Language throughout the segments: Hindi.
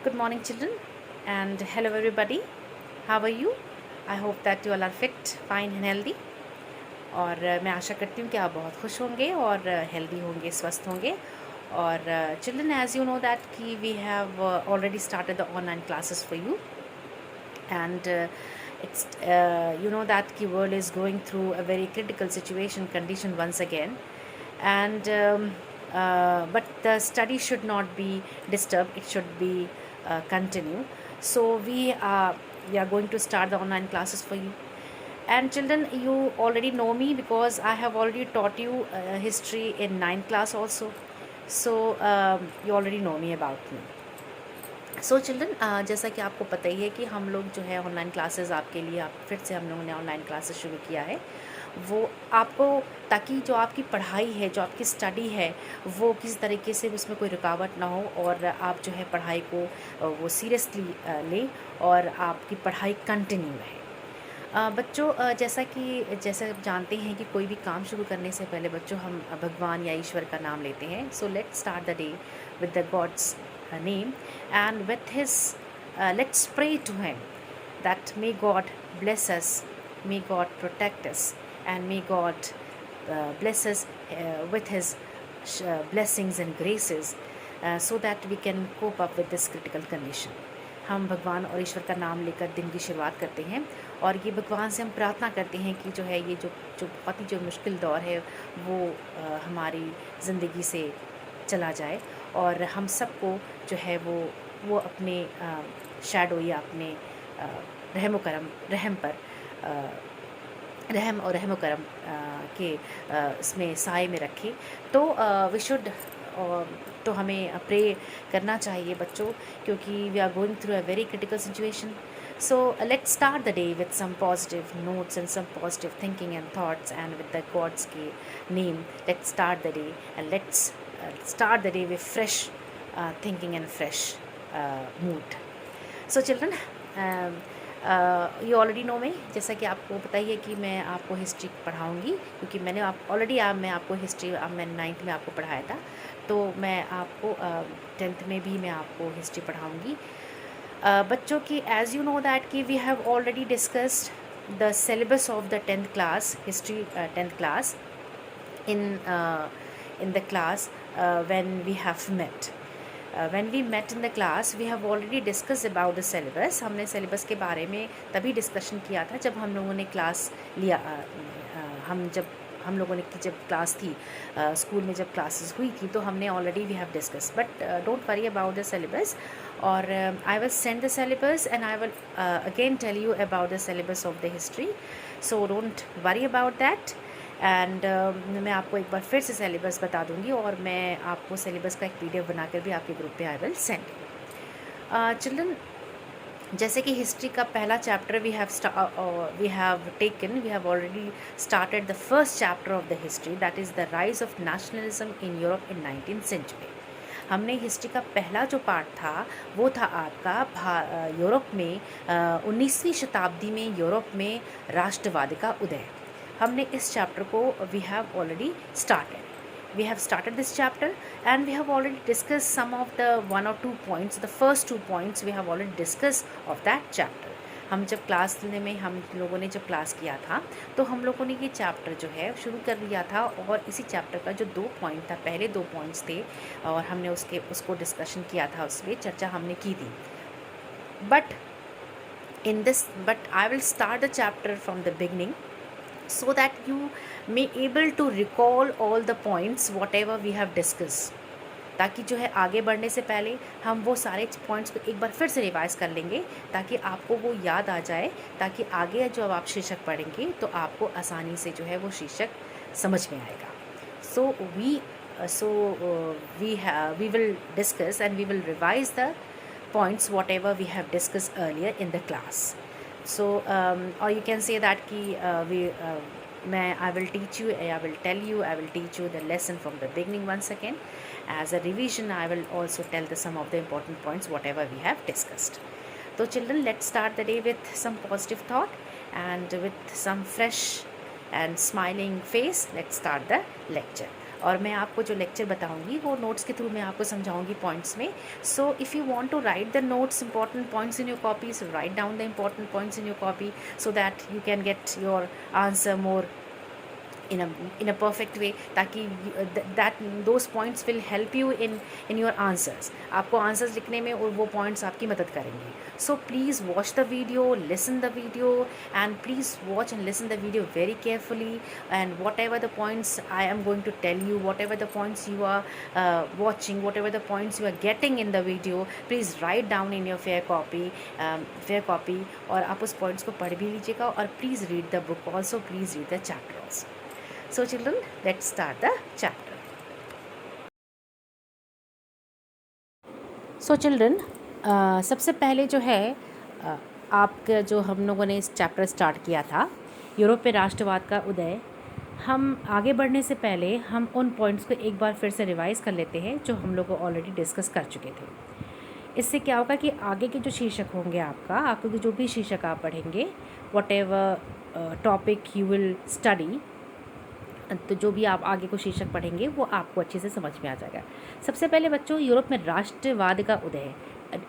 Good morning, children, and hello, everybody. How are you? I hope that you all are fit, fine, and healthy. और मैं आशा करती हूँ कि आप बहुत खुश होंगे और हेल्दी होंगे, स्वस्थ होंगे. और children, as you know that कि we have already started the online classes for you. And it's you know that the world is going through a very critical condition once again. And but the study should not be disturbed, it should be continue. So we are going to start the online classes for you. And children, you already know me because I have already taught you history in 9th class also. So you already know me about me. So children, जैसा कि आपको पता ही है कि हम लोग जो है ऑनलाइन क्लासेस आपके लिए, आप फिर से हम लोगों ने ऑनलाइन क्लासेस शुरू किया है. वो आपको, ताकि जो आपकी पढ़ाई है, जो आपकी स्टडी है, वो किसी तरीके से उसमें कोई रुकावट ना हो और आप जो है पढ़ाई को वो सीरियसली लें और आपकी पढ़ाई कंटिन्यू रहे. बच्चों, जैसा आप जानते हैं कि कोई भी काम शुरू करने से पहले बच्चों हम भगवान या ईश्वर का नाम लेते हैं. So let's start the day with the gods name, and with his let's pray to him that may God bless us, may God protect us, and may God bless us with his blessings and graces, so that we can cope up with this critical condition. हम भगवान और ईश्वर का नाम लेकर दिन की शुरुआत करते हैं और ये भगवान से हम प्रार्थना करते हैं कि जो है ये जो जो बहुत ही जो मुश्किल दौर है वो हमारी ज़िंदगी से चला जाए और हम सबको जो है वो अपने शैडो या अपने रहम पर रहम और रहम करम के इसमें साए में रखे. तो वी शुड तो हमें प्रे करना चाहिए बच्चों, क्योंकि we are going through a very critical situation. So let's start the day with some positive notes and some positive thinking and thoughts, and with the God's name, let's start the day, and let's start the day with fresh thinking and fresh mood. So children, you already know me. जैसा कि आपको पता ही है कि मैं आपको हिस्ट्री पढ़ाऊँगी, क्योंकि मैं आपको हिस्ट्री मैंने 9th में आपको पढ़ाया था. तो मैं आपको 10th में भी मैं आपको हिस्ट्री पढ़ाऊँगी. बच्चों की, एज़ यू नो दैट कि we have already discussed the syllabus of the 10th class history, 10th class in the class when we have met. When we met in the class, we have already discussed about the syllabus. हमने syllabus के बारे में तभी डिस्कशन किया था जब हम लोगों ने क्लास लिया. हम लोगों ने जब क्लास थी स्कूल में, जब क्लासेस हुई थी, तो हमने already we have discuss. But don't worry about the syllabus, और I will send the syllabus and I will again tell you about the syllabus of the history. So don't worry about that. And मैं आपको एक बार फिर से सिलेबस बता दूंगी और मैं आपको सिलेबस का एक PDF बनाकर भी आपके ग्रुप पे आई विल सेंड. चिल्ड्रन, जैसे कि हिस्ट्री का पहला chapter we have already started the first chapter of the history, that is the rise of nationalism in Europe in 19th century. हमने हिस्ट्री का पहला जो पार्ट था वो था आपका यूरोप में 19वीं शताब्दी में यूरोप में राष्ट्रवाद का उदय. हमने इस चैप्टर को we have already started this chapter, and we have already discussed some of the 1 or 2 points. The first 2 points we have already discussed of that chapter. हम जब क्लास लेने में हम लोगों ने जब क्लास किया था तो हम लोगों ने ये चैप्टर जो है शुरू कर लिया था, और इसी चैप्टर का जो 2 पॉइंट था, पहले 2 पॉइंट्स थे और हमने उसको डिस्कशन किया था, उसमें चर्चा हमने की थी. But I will start the chapter from the beginning, so that you may able to recall all the points whatever we have discussed. ताकि जो है आगे बढ़ने से पहले हम वो सारे पॉइंट्स को एक बार फिर से रिवाइज कर लेंगे, ताकि आपको वो याद आ जाए, ताकि आगे जो आप शीर्षक पढ़ेंगे तो आपको आसानी से जो है वो शीर्षक समझ में आएगा. So we will discuss and we will revise the points whatever we have discussed earlier in the class. So or you can say that ki I will teach you, I will teach you the lesson from the beginning once again. As a revision, I will also tell some of the important points whatever we have discussed. So children, let's start the day with some positive thought and with some fresh and smiling face. Let's start the lecture. और मैं आपको जो लेक्चर बताऊंगी वो नोट्स के थ्रू मैं आपको समझाऊंगी पॉइंट्स में. So if you want to write the notes important points in your copy, so write down the important points in your copy so that you can get your answer more in a perfect way, ताकि that those points will help you in your answers. आपको answers लिखने में और वो points आपकी मदद करेंगे. So please watch the video, listen the video, and please watch and listen the video very carefully, and whatever the points I am going to tell you, whatever the points you are watching, whatever the points you are getting in the video, please write down in your fair copy. और आप उस points को पढ़ भी लीजिएगा, और please read the book also, please read the chapter also. So children, let's start the chapter. So children, सबसे पहले जो है आपका जो हम लोगों ने इस चैप्टर स्टार्ट किया था, यूरोप में राष्ट्रवाद का उदय. हम आगे बढ़ने से पहले हम उन पॉइंट्स को एक बार फिर से रिवाइज कर लेते हैं जो हम लोग ऑलरेडी डिस्कस कर चुके थे. इससे क्या होगा कि आगे के जो शीर्षक होंगे आपको जो भी शीर्षक आप पढ़ेंगे, what ever topic you will study, तो जो भी आप आगे को शीर्षक पढ़ेंगे वो आपको अच्छे से समझ में आ जाएगा. सबसे पहले बच्चों, यूरोप में राष्ट्रवाद का उदय.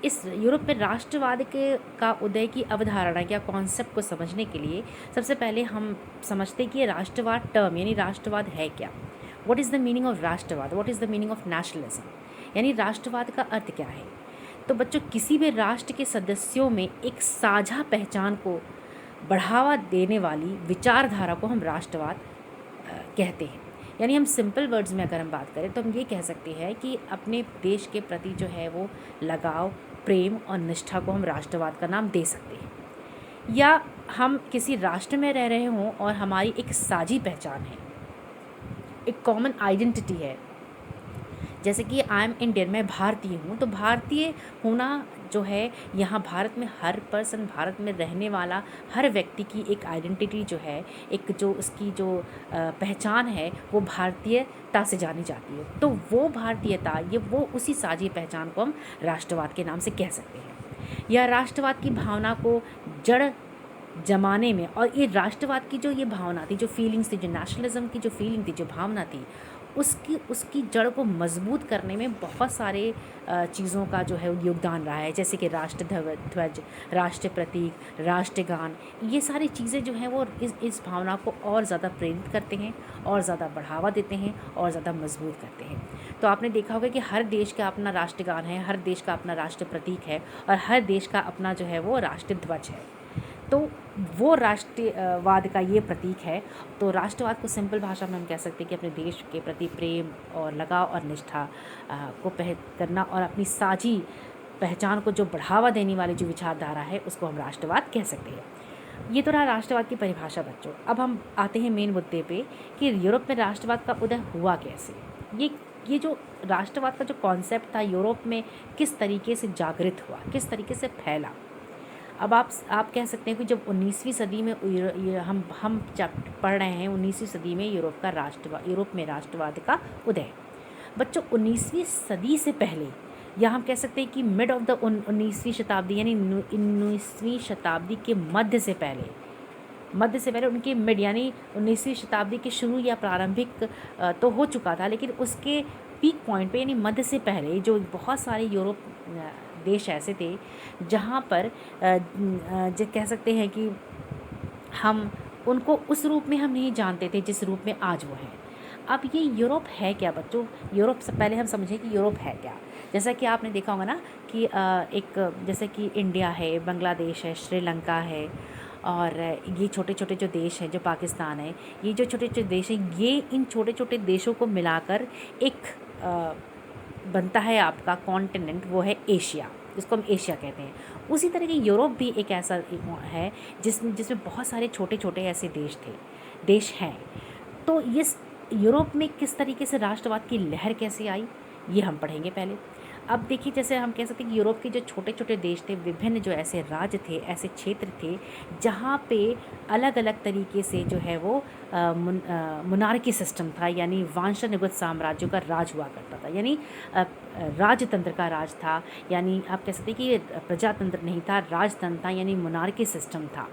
इस यूरोप में राष्ट्रवाद का उदय की अवधारणा या कॉन्सेप्ट को समझने के लिए सबसे पहले हम समझते हैं कि ये राष्ट्रवाद टर्म यानी राष्ट्रवाद है क्या. What is the meaning of राष्ट्रवाद, what is the meaning of nationalism, यानी राष्ट्रवाद का अर्थ क्या है. तो बच्चों, किसी भी राष्ट्र के सदस्यों में एक साझा पहचान को बढ़ावा देने वाली विचारधारा को हम राष्ट्रवाद कहते हैं. यानी हम सिंपल वर्ड्स में अगर हम बात करें तो हम ये कह सकते हैं कि अपने देश के प्रति जो है वो लगाव, प्रेम और निष्ठा को हम राष्ट्रवाद का नाम दे सकते हैं. या हम किसी राष्ट्र में रह रहे हों और हमारी एक साझी पहचान है, एक कॉमन आइडेंटिटी है. जैसे कि आई एम इंडियन, मैं भारतीय हूँ, तो भारतीय होना जो है यहाँ भारत में हर पर्सन, भारत में रहने वाला हर व्यक्ति की एक आइडेंटिटी जो है, एक जो उसकी जो पहचान है वो भारतीयता से जानी जाती है. तो वो भारतीयता, ये वो उसी साझी पहचान को हम राष्ट्रवाद के नाम से कह सकते हैं. या राष्ट्रवाद की भावना को जड़ जमाने में, और ये राष्ट्रवाद की जो ये भावना थी, जो फीलिंग्स थी, जो नेशनलिज्म की जो फीलिंग थी, जो भावना थी, उसकी जड़ को मजबूत करने में बहुत सारे चीज़ों का जो है योगदान रहा है. जैसे कि राष्ट्र ध्वज, राष्ट्र प्रतीक, राष्ट्रगान, ये सारी चीज़ें जो हैं वो इस भावना को और ज़्यादा प्रेरित करते हैं, और ध्यादा बढ़ावा देते हैं, और ज़्यादा मजबूत करते हैं. तो आपने देखा होगा कि हर देश का अपना राष्ट्रगान है, हर देश का अपना राष्ट्र प्रतीक है, और हर देश का अपना जो है वो राष्ट्र ध्वज है. तो वो राष्ट्रवाद का ये प्रतीक है. तो राष्ट्रवाद को सिंपल भाषा में हम कह सकते हैं कि अपने देश के प्रति प्रेम और लगाव और निष्ठा को करना, और अपनी साझी पहचान को जो बढ़ावा देने वाली जो विचारधारा है उसको हम राष्ट्रवाद कह सकते हैं. ये तो रहा राष्ट्रवाद की परिभाषा बच्चों. अब हम आते हैं मेन मुद्दे पे कि यूरोप में राष्ट्रवाद का उदय हुआ कैसे. ये जो राष्ट्रवाद का जो कॉन्सेप्ट था यूरोप में किस तरीके से जागृत हुआ, किस तरीके से फैला. अब आप कह सकते हैं कि जब 19वीं सदी में हम पढ़ रहे हैं 19वीं सदी में यूरोप में राष्ट्रवाद का उदय. बच्चों, 19वीं सदी से पहले, या हम कह सकते हैं कि मिड ऑफ द 19वीं शताब्दी, यानी 19वीं शताब्दी के मध्य से पहले उनके मिड, यानी 19वीं शताब्दी के शुरू या प्रारंभिक तो हो चुका था, लेकिन उसके पीक पॉइंट पे यानी मध्य से पहले जो बहुत सारे यूरोप देश ऐसे थे जहाँ पर जो कह सकते हैं कि हम उनको उस रूप में हम नहीं जानते थे जिस रूप में आज वो हैं. अब ये यूरोप है क्या बच्चों. यूरोप से पहले हम समझें कि यूरोप है क्या. जैसा कि आपने देखा होगा ना कि जैसे कि इंडिया है, बांग्लादेश है, श्रीलंका है, और ये छोटे छोटे जो देश हैं, जो पाकिस्तान है, ये जो छोटे छोटे देश हैं, ये इन छोटे छोटे देशों को मिलाकर एक बनता है आपका कॉन्टिनेंट, वो है एशिया, जिसको हम एशिया कहते हैं. उसी तरह के यूरोप भी एक ऐसा है जिसमें बहुत सारे छोटे छोटे ऐसे देश हैं. तो इस यूरोप में किस तरीके से राष्ट्रवाद की लहर कैसे आई, ये हम पढ़ेंगे पहले. अब देखिए, जैसे हम कह सकते हैं कि यूरोप के जो छोटे छोटे देश थे, विभिन्न जो ऐसे राज्य थे, ऐसे क्षेत्र थे जहाँ पे अलग अलग तरीके से जो है वो मोनार्की सिस्टम था, यानी वंशानुगत साम्राज्यों का राज हुआ करता था, यानी राजतंत्र का राज था. यानी आप कह सकते हैं कि ये प्रजातंत्र नहीं था, राजतंत्र था, यानी मोनार्की सिस्टम था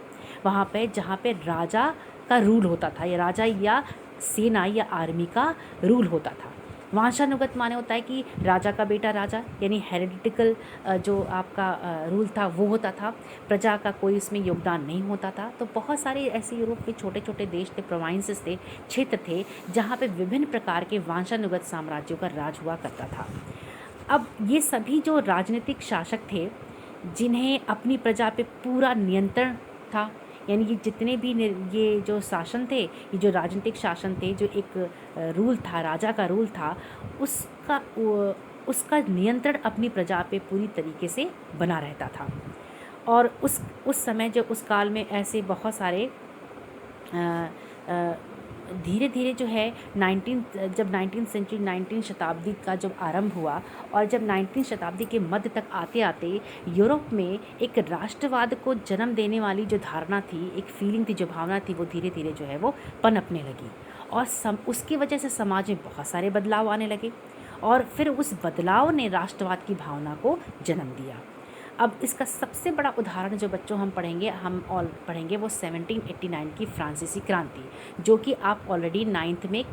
वहाँ पे, जहाँ पे राजा का रूल होता था, या राजा या सेना या आर्मी का रूल होता था। वंशानुगत माने होता है कि राजा का बेटा राजा, यानी हेरिडिटिकल जो आपका रूल था वो होता था। प्रजा का कोई इसमें योगदान नहीं होता था। तो बहुत सारे ऐसे यूरोप के छोटे छोटे देश थे, प्रोविंसेस थे, क्षेत्र थे, जहाँ पे विभिन्न प्रकार के वंशानुगत साम्राज्यों का राज हुआ करता था। अब ये सभी जो राजनीतिक शासक थे, जिन्हें अपनी प्रजा पे पूरा नियंत्रण था, यानी ये जितने भी ये जो शासन थे, ये जो राजनीतिक शासन थे, जो एक रूल था, राजा का रूल था, उसका नियंत्रण अपनी प्रजा पे पूरी तरीके से बना रहता था। और उस समय जो उस काल में ऐसे बहुत सारे धीरे धीरे जो है जब 19 सेंचुरी 19 शताब्दी का जब आरंभ हुआ, और जब 19 शताब्दी के मध्य तक आते आते यूरोप में एक राष्ट्रवाद को जन्म देने वाली जो धारणा थी, एक फीलिंग थी, जो भावना थी, वो धीरे धीरे जो है वो पनपने लगी। और उसकी वजह से समाज में बहुत सारे बदलाव आने लगे, और फिर उस बदलाव ने राष्ट्रवाद की भावना को जन्म दिया। अब इसका सबसे बड़ा उदाहरण जो बच्चों हम पढ़ेंगे वो 1789 की फ्रांसीसी क्रांति, जो कि आप ऑलरेडी 9th में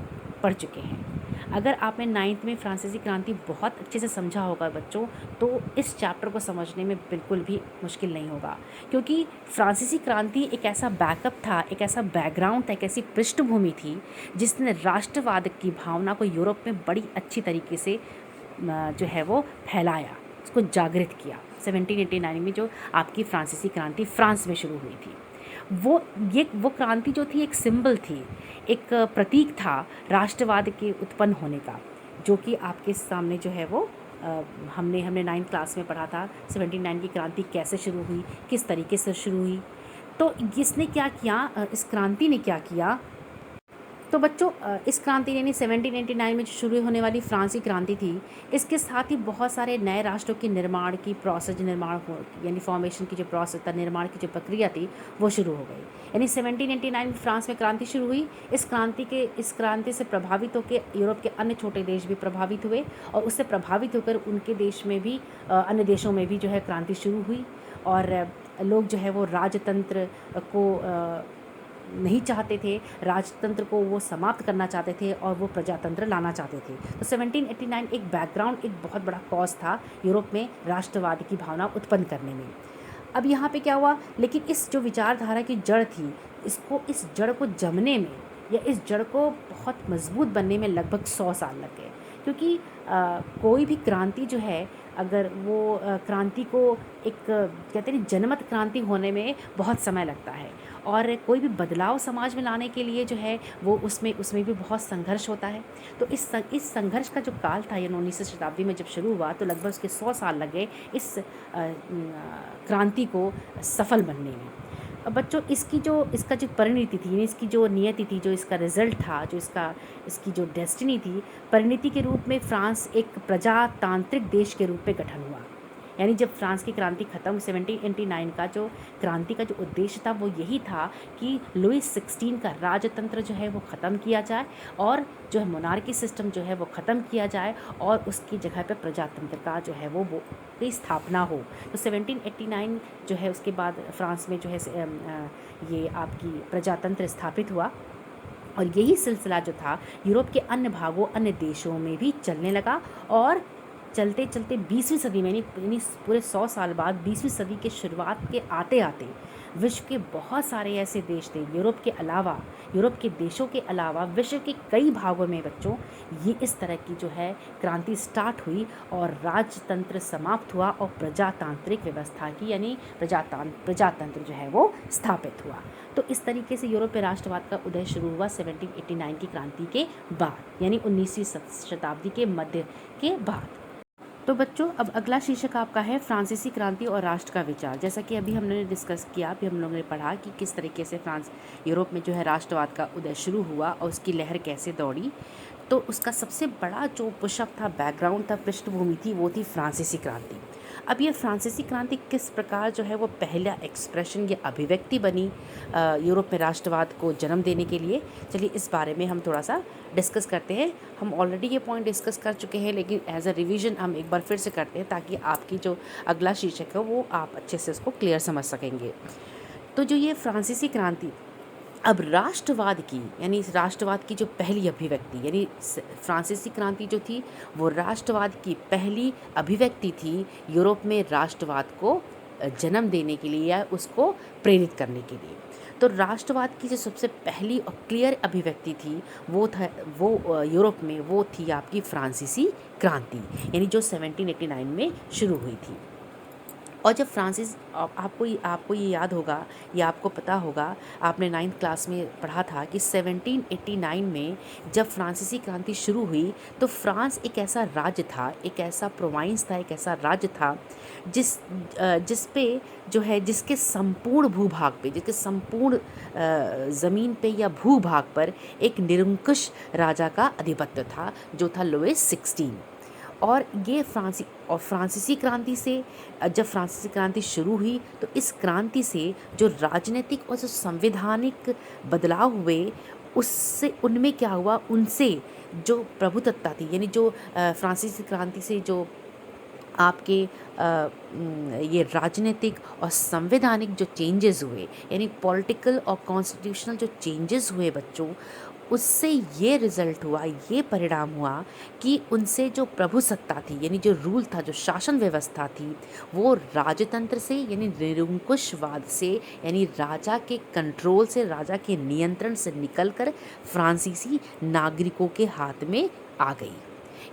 पढ़ चुके हैं। अगर आपने 9th में फ्रांसीसी क्रांति बहुत अच्छे से समझा होगा बच्चों, तो इस चैप्टर को समझने में बिल्कुल भी मुश्किल नहीं होगा, क्योंकि फ्रांसीसी क्रांति एक ऐसा बैकअप था, एक ऐसा बैकग्राउंड था, एक ऐसी पृष्ठभूमि थी जिसने राष्ट्रवाद की भावना को यूरोप में बड़ी अच्छी तरीके से जो है वो फैलाया, उसको जागृत किया। 1789 में जो आपकी फ्रांसीसी क्रांति फ्रांस में शुरू हुई थी, वो क्रांति जो थी एक सिंबल थी, एक प्रतीक था राष्ट्रवाद के उत्पन्न होने का, जो कि आपके सामने जो है वो हमने 9th क्लास में पढ़ा था। 1789 की क्रांति कैसे शुरू हुई, किस तरीके से शुरू हुई। तो इसने क्या किया, इस क्रांति ने क्या किया, तो बच्चों इस क्रांति यानी 1789 में जो शुरू होने वाली फ्रांसीसी क्रांति थी, इसके साथ ही बहुत सारे नए राष्ट्रों के निर्माण की प्रोसेस, यानी फॉर्मेशन की जो प्रोसेस था, निर्माण की जो प्रक्रिया थी, वो शुरू हो गई। यानी 1789 में फ्रांस में क्रांति शुरू हुई। इस क्रांति से प्रभावित होकर यूरोप के अन्य छोटे देश भी प्रभावित हुए, और उससे प्रभावित होकर उनके देश में भी अन्य देशों में भी जो है क्रांति शुरू हुई, और लोग जो है वो राजतंत्र को नहीं चाहते थे, राजतंत्र को वो समाप्त करना चाहते थे, और वो प्रजातंत्र लाना चाहते थे। तो 1789 एक बैकग्राउंड, एक बहुत बड़ा कॉज था यूरोप में राष्ट्रवाद की भावना उत्पन्न करने में। अब यहाँ पे क्या हुआ, लेकिन इस जो विचारधारा की जड़ थी, इस जड़ को जमने में, या इस जड़ को बहुत मजबूत बनने में लगभग 100 साल लग गए, क्योंकि कोई भी क्रांति जो है, अगर वो क्रांति को एक कहते हैं जनमत क्रांति होने में बहुत समय लगता है, और कोई भी बदलाव समाज में लाने के लिए जो है वो उसमें भी बहुत संघर्ष होता है। तो इस संघर्ष का जो काल था, ये 19वीं शताब्दी में जब शुरू हुआ, तो लगभग उसके 100 साल लग गए इस क्रांति को सफल बनने में। अब बच्चों इसका जो परिणति थी, इसकी जो नियति थी, जो इसका रिजल्ट था, जो इसकी जो डेस्टिनी थी, परिणति के रूप में फ्रांस एक प्रजातांत्रिक देश के रूप में गठन हुआ। यानी जब फ्रांस की क्रांति ख़त्म, 1789 का जो क्रांति का जो उद्देश्य था वो यही था कि लुईस 16 का राजतंत्र जो है वो ख़त्म किया जाए, और जो है मोनार्की सिस्टम जो है वो ख़त्म किया जाए, और उसकी जगह पे प्रजातंत्र का जो है वो की स्थापना हो। तो 1789 जो है उसके बाद फ्रांस में जो है ये आपकी प्रजातंत्र स्थापित हुआ, और यही सिलसिला जो था यूरोप के अन्य भागों, अन्य देशों में भी चलने लगा, और चलते चलते 20वीं सदी में, यानी पूरे 100 साल बाद 20वीं सदी के शुरुआत के आते आते विश्व के बहुत सारे ऐसे देश थे, यूरोप के देशों के अलावा विश्व के कई भागों में बच्चों ये इस तरह की जो है क्रांति स्टार्ट हुई, और राजतंत्र समाप्त हुआ, और प्रजातांत्रिक व्यवस्था की यानी प्रजातंत्र जो है वो स्थापित हुआ। तो इस तरीके से यूरोप में राष्ट्रवाद का उदय शुरू हुआ 1789 की क्रांति के बाद, यानी 19वीं शताब्दी के मध्य के बाद। तो बच्चों अब अगला शीर्षक आपका है फ्रांसीसी क्रांति और राष्ट्र का विचार। जैसा कि अभी हमने डिस्कस किया, अभी हम लोगों ने पढ़ा कि किस तरीके से यूरोप में जो है राष्ट्रवाद का उदय शुरू हुआ, और उसकी लहर कैसे दौड़ी। तो उसका सबसे बड़ा जो पुशअप था, बैकग्राउंड था, पृष्ठभूमि थी, वो थी फ्रांसीसी क्रांति। अब ये फ्रांसीसी क्रांति किस प्रकार जो है वो पहला एक्सप्रेशन या अभिव्यक्ति बनी यूरोप में राष्ट्रवाद को जन्म देने के लिए, चलिए इस बारे में हम थोड़ा सा डिस्कस करते हैं। हम ऑलरेडी ये पॉइंट डिस्कस कर चुके हैं, लेकिन एज अ रिवीजन हम एक बार फिर से करते हैं, ताकि आपकी जो अगला शीर्षक है वो आप अच्छे से उसको क्लियर समझ सकेंगे। तो जो ये फ्रांसीसी क्रांति अब राष्ट्रवाद की, यानी इस राष्ट्रवाद की जो पहली अभिव्यक्ति, यानी फ्रांसीसी क्रांति जो थी वो राष्ट्रवाद की पहली अभिव्यक्ति थी, यूरोप में राष्ट्रवाद को जन्म देने के लिए या उसको प्रेरित करने के लिए। तो राष्ट्रवाद की जो सबसे पहली और क्लियर अभिव्यक्ति थी वो यूरोप में वो थी आपकी फ्रांसीसी क्रांति, यानी जो 1789 में शुरू हुई थी। और जब फ्रांसिस आपको ये याद होगा या आपको पता होगा, आपने 9th क्लास में पढ़ा था कि 1789 में जब फ्रांसीसी क्रांति शुरू हुई तो फ्रांस एक ऐसा राज्य था, एक ऐसा प्रोविंस था, एक ऐसा राज्य था जिस पे जो है जिसके संपूर्ण भूभाग पे, जिसके संपूर्ण ज़मीन पे या भूभाग पर एक निरंकुश राजा का आधिपत्य था, जो था लुइस 16। और ये फ्रांसीसी क्रांति से, जब फ्रांसीसी क्रांति शुरू हुई तो इस क्रांति से जो राजनीतिक और जो संवैधानिक बदलाव हुए, उससे उनमें क्या हुआ, उनसे जो प्रभुसत्ता थी, यानी जो फ्रांसीसी क्रांति से जो आपके ये राजनीतिक और संवैधानिक जो चेंजेस हुए, यानी पॉलिटिकल और कॉन्स्टिट्यूशनल जो चेंजेस हुए बच्चों, उससे ये रिज़ल्ट हुआ, ये परिणाम हुआ कि उनसे जो प्रभुसत्ता थी, यानी जो रूल था, जो शासन व्यवस्था थी, वो राजतंत्र से यानी निरंकुशवाद से, यानी राजा के कंट्रोल से, राजा के नियंत्रण से निकलकर फ्रांसीसी नागरिकों के हाथ में आ गई।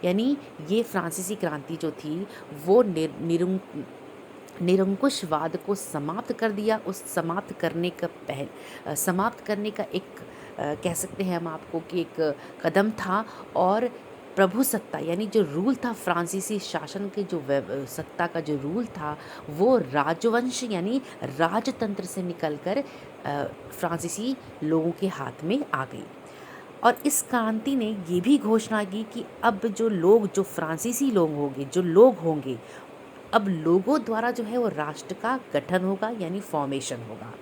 यानी ये फ्रांसीसी क्रांति जो थी वो निरंकुशवाद को समाप्त कर दिया। उस समाप्त करने का एक कह सकते हैं हम आपको कि एक कदम था। और प्रभुसत्ता यानी जो रूल था, फ्रांसीसी शासन के जो सत्ता का जो रूल था, वो राजवंश यानी राजतंत्र से निकलकर फ्रांसीसी लोगों के हाथ में आ गई। और इस क्रांति ने ये भी घोषणा की कि अब जो फ्रांसीसी लोग होंगे, अब लोगों द्वारा जो है वो राष्ट्र का गठन होगा, यानी फॉर्मेशन होगा,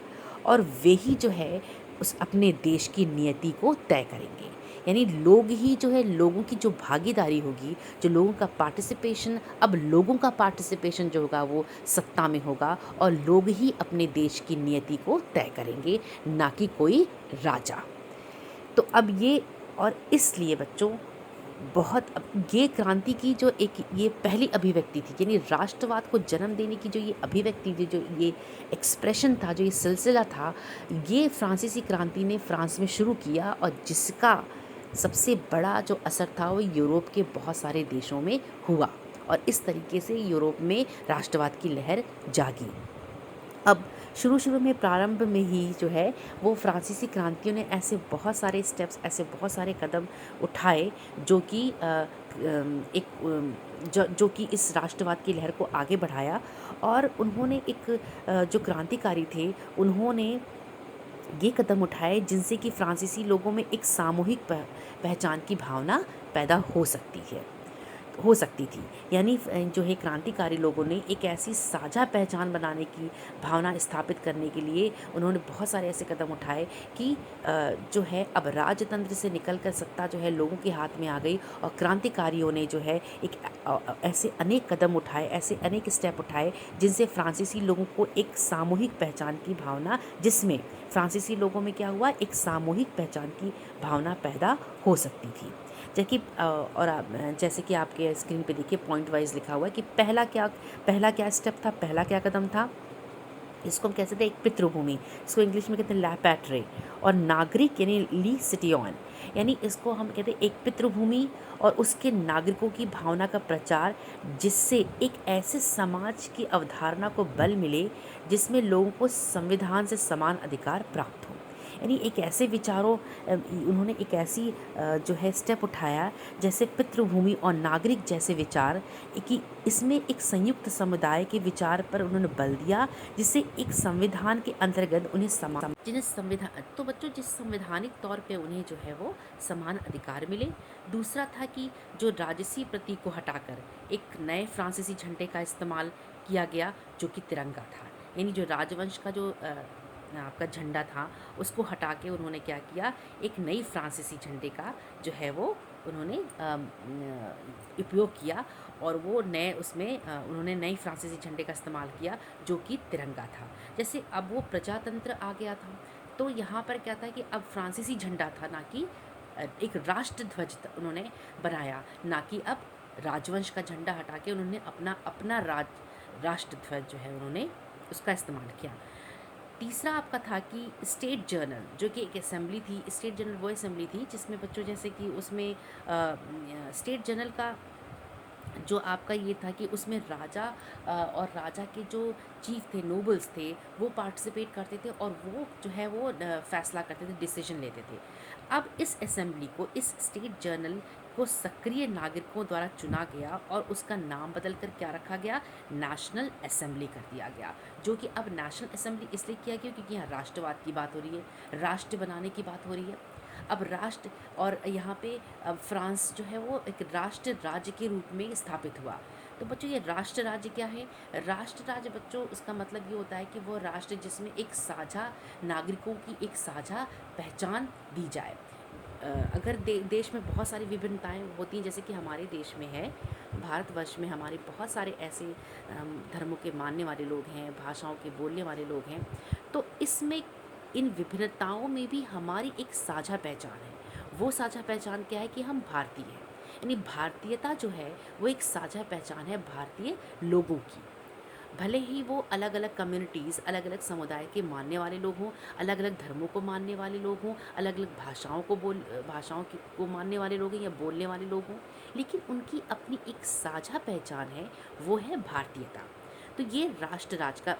और वे ही जो है उस अपने देश की नियति को तय करेंगे। यानी लोग ही जो है, लोगों की जो भागीदारी होगी, जो लोगों का पार्टिसिपेशन, अब लोगों का पार्टिसिपेशन जो होगा वो सत्ता में होगा, और लोग ही अपने देश की नियति को तय करेंगे, ना कि कोई राजा। तो अब और इसलिए बच्चों बहुत, अब ये क्रांति की जो एक ये पहली अभिव्यक्ति थी, यानी राष्ट्रवाद को जन्म देने की जो ये अभिव्यक्ति थी, जो ये एक्सप्रेशन था, जो ये सिलसिला था, ये फ्रांसीसी क्रांति ने फ्रांस में शुरू किया, और जिसका सबसे बड़ा जो असर था वो यूरोप के बहुत सारे देशों में हुआ, और इस तरीके से यूरोप में राष्ट्रवाद की लहर जागी। अब शुरू में प्रारंभ में ही जो है वो फ्रांसीसी क्रांतियों ने ऐसे बहुत सारे स्टेप्स, ऐसे बहुत सारे कदम उठाए जो कि जो कि इस राष्ट्रवाद की लहर को आगे बढ़ाया। और उन्होंने जो क्रांतिकारी थे, उन्होंने ये कदम उठाए जिनसे कि फ्रांसीसी लोगों में एक सामूहिक पहचान की भावना पैदा हो सकती थी। यानी जो है क्रांतिकारी लोगों ने एक ऐसी साझा पहचान बनाने की भावना स्थापित करने के लिए उन्होंने बहुत सारे ऐसे कदम उठाए कि जो है अब राजतंत्र से निकलकर सत्ता जो है लोगों के हाथ में आ गई। और क्रांतिकारियों ने जो है एक ऐसे अनेक कदम उठाए, ऐसे अनेक स्टेप उठाए जिनसे फ्रांसीसी लोगों को एक सामूहिक पहचान की भावना, जिसमें फ्रांसीसी लोगों में क्या हुआ, एक सामूहिक पहचान की भावना पैदा हो सकती थी। जैसे कि आपके स्क्रीन पे देखिए पॉइंट वाइज लिखा हुआ है कि पहला क्या स्टेप था, पहला क्या कदम था। इसको हम कह सकते हैं एक पितृभूमि, इसको इंग्लिश में कहते हैं ला पैट्रे, और नागरिक यानी ली सिटियन, यानी इसको हम कहते हैं एक पितृभूमि और उसके नागरिकों की भावना का प्रचार, जिससे एक ऐसे समाज की अवधारणा को बल मिले जिसमें लोगों को संविधान से समान अधिकार प्राप्त हो। यानी एक ऐसे विचारों, उन्होंने एक ऐसी जो है स्टेप उठाया जैसे पितृभूमि और नागरिक जैसे विचार, कि इसमें एक संयुक्त समुदाय के विचार पर उन्होंने बल दिया, जिससे एक संविधान के अंतर्गत उन्हें तो बच्चों जिस संवैधानिक तौर पे उन्हें जो है वो समान अधिकार मिले। दूसरा था कि जो राजसी प्रतीक को हटाकर एक नए फ्रांसीसी झंडे का इस्तेमाल किया गया, जो कि तिरंगा था। यानी जो राजवंश का जो आपका झंडा था, उसको हटा के उन्होंने क्या किया, एक नई फ्रांसीसी झंडे का जो है वो उन्होंने उपयोग किया, और वो उन्होंने नई फ्रांसीसी झंडे का इस्तेमाल किया जो कि तिरंगा था। जैसे अब वो प्रजातंत्र आ गया था, तो यहाँ पर क्या था कि अब फ्रांसीसी झंडा था, ना कि एक राष्ट्र ध्वज उन्होंने बनाया, ना कि अब राजवंश का झंडा हटा के उन्होंने अपना अपना राष्ट्र ध्वज जो है उन्होंने उसका इस्तेमाल किया। तीसरा आपका था कि स्टेट जर्नल, जो कि एक असेंबली थी। स्टेट जर्नल वो असेंबली थी जिसमें बच्चों जैसे कि उसमें स्टेट जर्नल का जो आपका ये था कि उसमें राजा और राजा के जो चीफ थे, नोबल्स थे, वो पार्टिसिपेट करते थे और वो जो है वो फैसला करते थे, डिसीजन लेते थे। अब इस असेंबली को, इस स्टेट जर्नल को सक्रिय नागरिकों द्वारा चुना गया और उसका नाम बदल कर क्या रखा गया, नेशनल असेंबली कर दिया गया। जो कि अब नेशनल असेंबली इसलिए किया गया क्योंकि यहाँ राष्ट्रवाद की बात हो रही है, राष्ट्र बनाने की बात हो रही है। अब राष्ट्र, और यहाँ पे अब फ्रांस जो है वो एक राष्ट्र राज्य के रूप में स्थापित हुआ। तो बच्चों ये राष्ट्र राज्य क्या है? राष्ट्र राज्य बच्चों उसका मतलब ये होता है कि वो राष्ट्र जिसमें एक साझा, नागरिकों की एक साझा पहचान दी जाए। अगर देश में बहुत सारी विभिन्नताएं होती हैं, जैसे कि हमारे देश में है, भारतवर्ष में हमारे बहुत सारे ऐसे धर्मों के मानने वाले लोग हैं, भाषाओं के बोलने वाले लोग हैं, तो इसमें इन विभिन्नताओं में भी हमारी एक साझा पहचान है। वो साझा पहचान क्या है कि हम भारतीय हैं, यानी भारतीयता जो है वो एक साझा पहचान है भारतीय लोगों की। भले ही वो अलग अलग कम्युनिटीज़, अलग अलग समुदाय के मानने वाले लोग हों, अलग अलग धर्मों को मानने वाले लोग हों, अलग अलग भाषाओं को मानने वाले लोग हैं या बोलने वाले लोग हों, लेकिन उनकी अपनी एक साझा पहचान है, वो है भारतीयता। तो ये राष्ट्र राज्य का,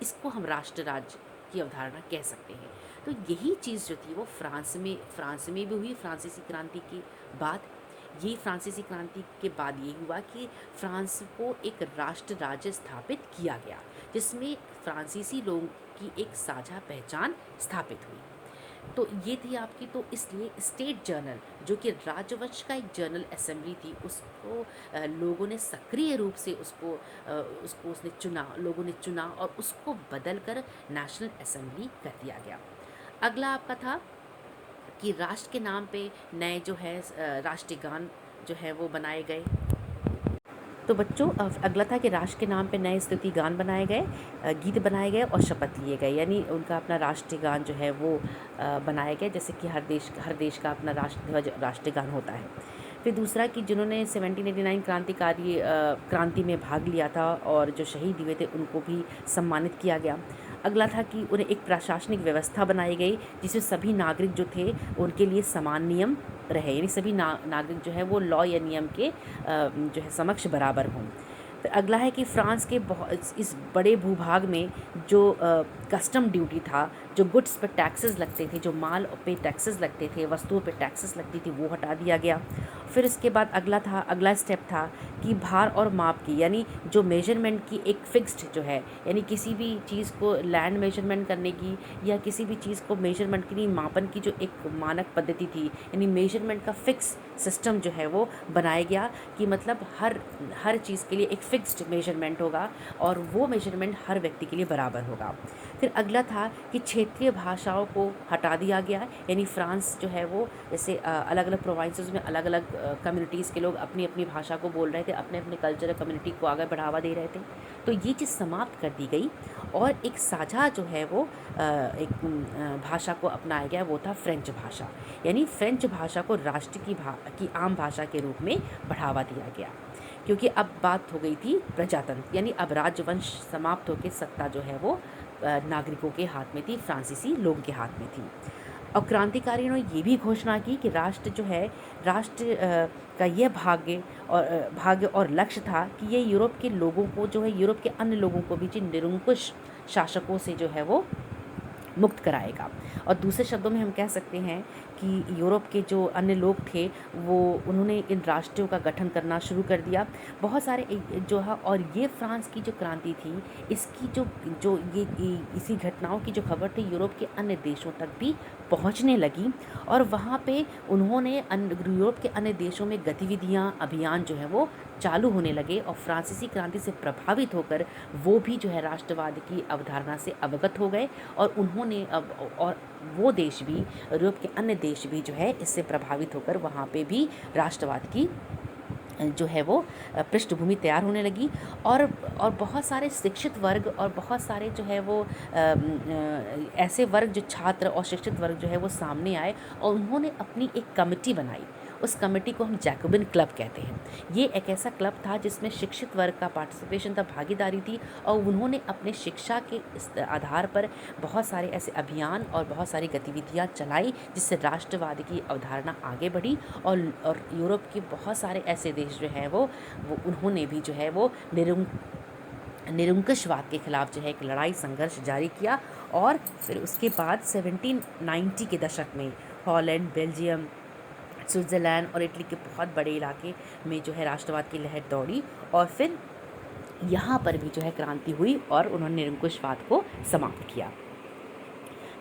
इसको हम राष्ट्र राज्य की अवधारणा कह सकते हैं। तो यही चीज़ जो थी वो फ्रांस में भी हुई, फ्रांसीसी क्रांति के बाद। ये फ्रांसीसी क्रांति के बाद ये हुआ कि फ्रांस को एक राष्ट्र राज्य स्थापित किया गया, जिसमें फ्रांसीसी लोगों की एक साझा पहचान स्थापित हुई। तो ये थी आपकी, तो इसलिए स्टेट जर्नल जो कि राजवंश का एक जर्नल असेंबली थी, उसको लोगों ने सक्रिय रूप से उसको उसने चुना, लोगों ने चुना और उसको बदल कर नेशनल असेंबली कर दिया गया। अगला आपका था कि राष्ट्र के नाम पे नए जो है राष्ट्रीय गान जो है वो बनाए गए। तो बच्चों अगला था कि राष्ट्र के नाम पे नए स्तुति गान बनाए गए, गीत बनाए गए और शपथ लिए गए, यानी उनका अपना राष्ट्रीय गान जो है वो बनाया गया, जैसे कि हर देश का अपना राष्ट्रध्वज राष्ट्रीय गान होता है। फिर दूसरा कि जिन्होंने 1789 क्रांति में भाग लिया था और जो शहीद हुए थे उनको भी सम्मानित किया गया। अगला था कि उन्हें एक प्रशासनिक व्यवस्था बनाई गई जिसमें सभी नागरिक जो थे उनके लिए समान नियम रहे, यानी सभी नागरिक जो है वो लॉ या नियम के जो है समक्ष बराबर हों। फिर अगला है कि फ्रांस के इस बड़े भूभाग में जो कस्टम ड्यूटी था, जो गुड्स पर टैक्सेस लगते थे, जो माल पे टैक्सेस लगते थे, वस्तुओं पे टैक्सेस लगती थी, वो हटा दिया गया। फिर इसके बाद अगला स्टेप था कि भार और माप की, यानी जो मेजरमेंट की एक फिक्स्ड जो है, यानी किसी भी चीज़ को लैंड मेजरमेंट करने की या किसी भी चीज़ को मेजरमेंट के लिए मापन की जो एक मानक पद्धति थी, यानी मेजरमेंट का फिक्स सिस्टम जो है वो बनाया गया कि मतलब हर चीज़ के लिए एक फिक्स्ड मेजरमेंट होगा और वो मेजरमेंट हर व्यक्ति के लिए बराबर होगा। फिर अगला था कि क्षेत्रीय भाषाओं को हटा दिया गया, यानी फ्रांस जो है वो जैसे अलग अलग प्रोविंसेस में अलग अलग कम्युनिटीज़ के लोग अपनी अपनी भाषा को बोल रहे थे, अपने अपने कल्चरल कम्युनिटी को आगे बढ़ावा दे रहे थे। तो ये चीज़ समाप्त कर दी गई और एक साझा जो है वो एक भाषा को अपनाया गया, वो था फ्रेंच भाषा, यानी फ्रेंच भाषा को राष्ट्र की आम भाषा के रूप में बढ़ावा दिया गया, क्योंकि अब बात हो गई थी प्रजातंत्र, यानी अब राजवंश समाप्त होकर सत्ता जो है वो नागरिकों के हाथ में थी, फ्रांसीसी लोगों के हाथ में थी। और क्रांतिकारियों ने ये भी घोषणा की कि राष्ट्र का यह भाग्य और लक्ष्य था कि ये यूरोप के लोगों को जो है, यूरोप के अन्य लोगों को भी जिन निरंकुश शासकों से जो है वो मुक्त कराएगा। और दूसरे शब्दों में हम कह सकते हैं कि यूरोप के जो अन्य लोग थे वो उन्होंने इन राष्ट्रों का गठन करना शुरू कर दिया, बहुत सारे जो है। और ये फ्रांस की जो क्रांति थी, इसकी जो ये इसी घटनाओं की जो खबर थी यूरोप के अन्य देशों तक भी पहुंचने लगी और वहाँ पे उन्होंने यूरोप के अन्य देशों में गतिविधियाँ, अभियान जो है वो चालू होने लगे और फ्रांसीसी क्रांति से प्रभावित होकर वो भी जो है राष्ट्रवाद की अवधारणा से अवगत हो गए और उन्होंने और वो देश भी, यूरोप के अन्य देश भी जो है इससे प्रभावित होकर वहाँ पे भी राष्ट्रवाद की जो है वो पृष्ठभूमि तैयार होने लगी। और बहुत सारे शिक्षित वर्ग और बहुत सारे जो है वो ऐसे वर्ग जो छात्र और शिक्षित वर्ग जो है वो सामने आए और उन्होंने अपनी एक कमेटी बनाई। उस कमेटी को हम जैकोबिन क्लब कहते हैं। ये एक ऐसा क्लब था जिसमें शिक्षित वर्ग का पार्टिसिपेशन था, भागीदारी थी, और उन्होंने अपने शिक्षा के आधार पर बहुत सारे ऐसे अभियान और बहुत सारी गतिविधियां चलाई जिससे राष्ट्रवाद की अवधारणा आगे बढ़ी। और यूरोप के बहुत सारे ऐसे देश जो हैं वो उन्होंने भी जो है वो निरंकुशवाद के खिलाफ जो है एक लड़ाई संघर्ष जारी किया। और फिर उसके बाद 1790 के दशक में हॉलैंड, बेल्जियम, स्विट्ज़रलैंड और इटली के बहुत बड़े इलाके में जो है राष्ट्रवाद की लहर दौड़ी, और फिर यहाँ पर भी जो है क्रांति हुई और उन्होंने निरंकुशवाद को समाप्त किया।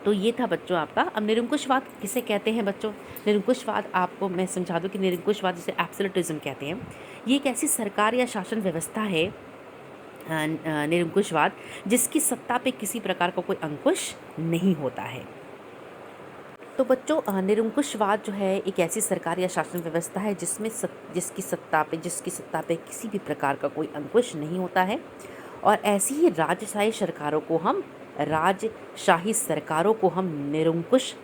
तो ये था बच्चों आपका। अब निरंकुशवाद किसे कहते हैं बच्चों? निरंकुशवाद आपको मैं समझा दूँ कि निरंकुशवाद जिसे एब्सोल्यूटिज्म कहते हैं, ये एक ऐसी सरकार या शासन व्यवस्था है, निरंकुशवाद, जिसकी सत्ता पे किसी प्रकार का कोई अंकुश नहीं होता है। तो बच्चों निरंकुशवाद जो है एक ऐसी सरकार या शासन व्यवस्था है जिसकी सत्ता पे किसी भी प्रकार का कोई अंकुश नहीं होता है। और ऐसी ही राजशाही सरकारों को हम निरंकुश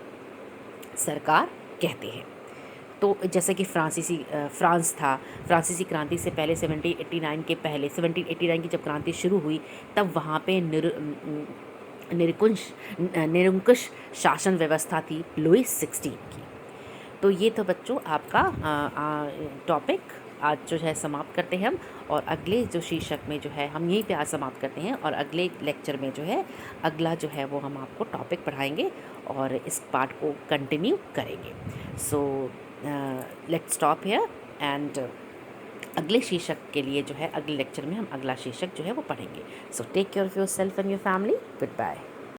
सरकार कहते हैं। तो जैसे कि फ्रांस था, फ्रांसीसी क्रांति से पहले 1789 की जब क्रांति शुरू हुई तब वहाँ पे निरंकुश शासन व्यवस्था थी लुई 16 की। तो ये तो बच्चों आपका टॉपिक आज जो है समाप्त करते हैं हम, और अगले जो शीर्षक में जो है हम यहीं पे आज समाप्त करते हैं, और अगले लेक्चर में जो है अगला जो है वो हम आपको टॉपिक पढ़ाएंगे और इस पार्ट को कंटिन्यू करेंगे। So let's stop here and अगले शीर्षक के लिए जो है अगले लेक्चर में हम अगला शीर्षक जो है वो पढ़ेंगे। So take care of your self and your family. Good bye.